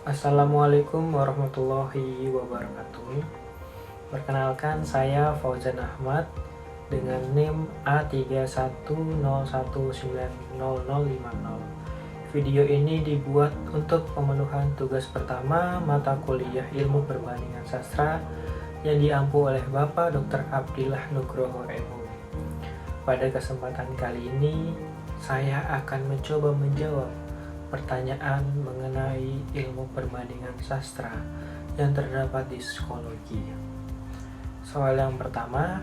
Assalamualaikum warahmatullahi wabarakatuh. Perkenalkan, saya Fauzan Ahmad dengan NIM A3101900050. Video ini dibuat untuk pemenuhan tugas pertama mata kuliah Ilmu Perbandingan Sastra yang diampu oleh Bapak Dr. Abdillah Nugroho MU. Pada kesempatan kali ini, saya akan mencoba menjawab pertanyaan mengenai ilmu perbandingan sastra yang terdapat di psikologi. Soal yang pertama,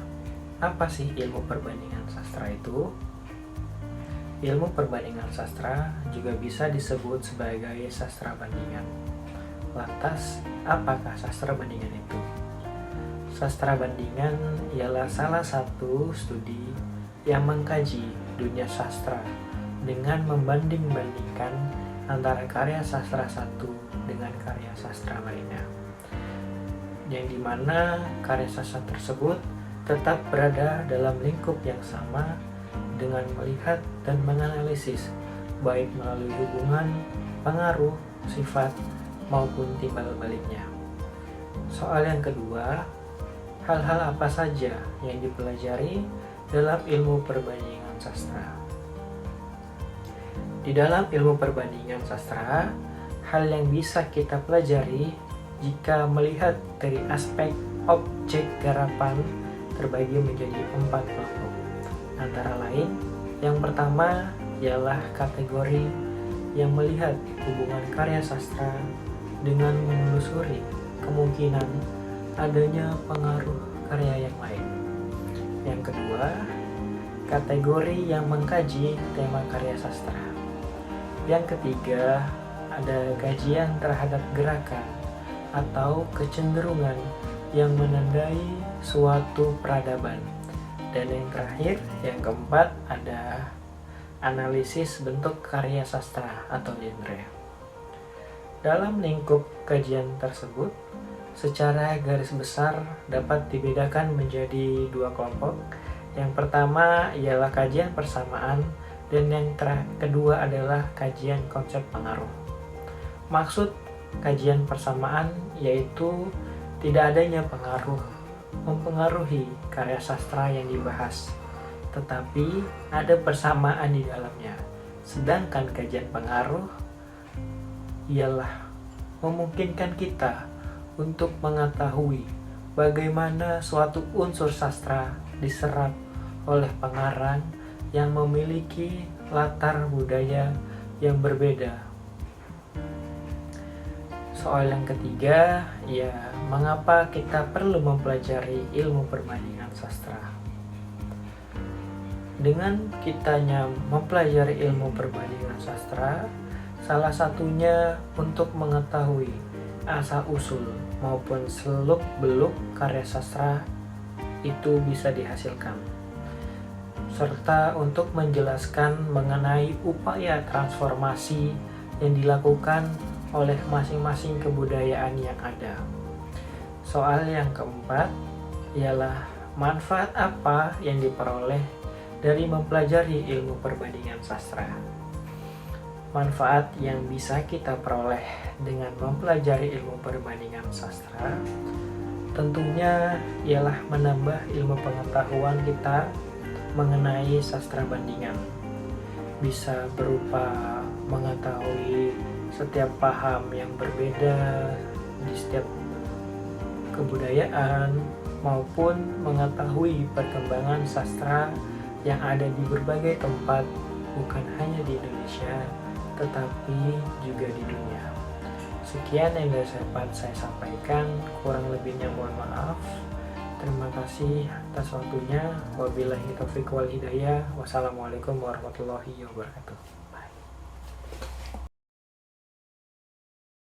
apa sih ilmu perbandingan sastra itu? Ilmu perbandingan sastra juga bisa disebut sebagai sastra bandingan. Lantas, apakah sastra bandingan itu? Sastra bandingan ialah salah satu studi yang mengkaji dunia sastra dengan membanding-bandingkan antara karya sastra satu dengan karya sastra lainnya, yang dimana karya sastra tersebut tetap berada dalam lingkup yang sama dengan melihat dan menganalisis baik melalui hubungan, pengaruh, sifat, maupun timbal baliknya. Soal yang kedua, hal-hal apa saja yang dipelajari dalam ilmu perbandingan sastra? Di dalam ilmu perbandingan sastra, hal yang bisa kita pelajari jika melihat dari aspek objek garapan terbagi menjadi 4 kelompok. Antara lain, yang pertama ialah kategori yang melihat hubungan karya sastra dengan menelusuri kemungkinan adanya pengaruh karya yang lain. Yang kedua, kategori yang mengkaji tema karya sastra. Yang ketiga, ada kajian terhadap gerakan atau kecenderungan yang menandai suatu peradaban. Dan yang terakhir, yang keempat, ada analisis bentuk karya sastra atau genre. Dalam lingkup kajian tersebut, secara garis besar dapat dibedakan menjadi 2 kelompok. Yang pertama ialah kajian persamaan dan yang kedua adalah kajian konsep pengaruh. Maksud kajian persamaan yaitu tidak adanya pengaruh mempengaruhi karya sastra yang dibahas, tetapi ada persamaan di dalamnya. Sedangkan kajian pengaruh ialah memungkinkan kita untuk mengetahui bagaimana suatu unsur sastra diserap oleh pengarang yang memiliki latar budaya yang berbeda. Soal yang ketiga, mengapa kita perlu mempelajari ilmu perbandingan sastra? Dengan kitanya mempelajari ilmu perbandingan sastra, salah satunya untuk mengetahui asal-usul maupun seluk-beluk karya sastra itu bisa dihasilkan, serta untuk menjelaskan mengenai upaya transformasi yang dilakukan oleh masing-masing kebudayaan yang ada. Soal yang keempat ialah manfaat apa yang diperoleh dari mempelajari ilmu perbandingan sastra. Manfaat yang bisa kita peroleh dengan mempelajari ilmu perbandingan sastra tentunya ialah menambah ilmu pengetahuan kita mengenai sastra bandingan. Bisa berupa mengetahui setiap paham yang berbeda di setiap kebudayaan maupun mengetahui perkembangan sastra yang ada di berbagai tempat, bukan hanya di Indonesia tetapi juga di dunia. Sekian yang dapat saya sampaikan, kurang lebihnya mohon maaf. Terima kasih atas waktunya. Wabillahi taufiq wal hidayah. Wassalamualaikum warahmatullahi wabarakatuh.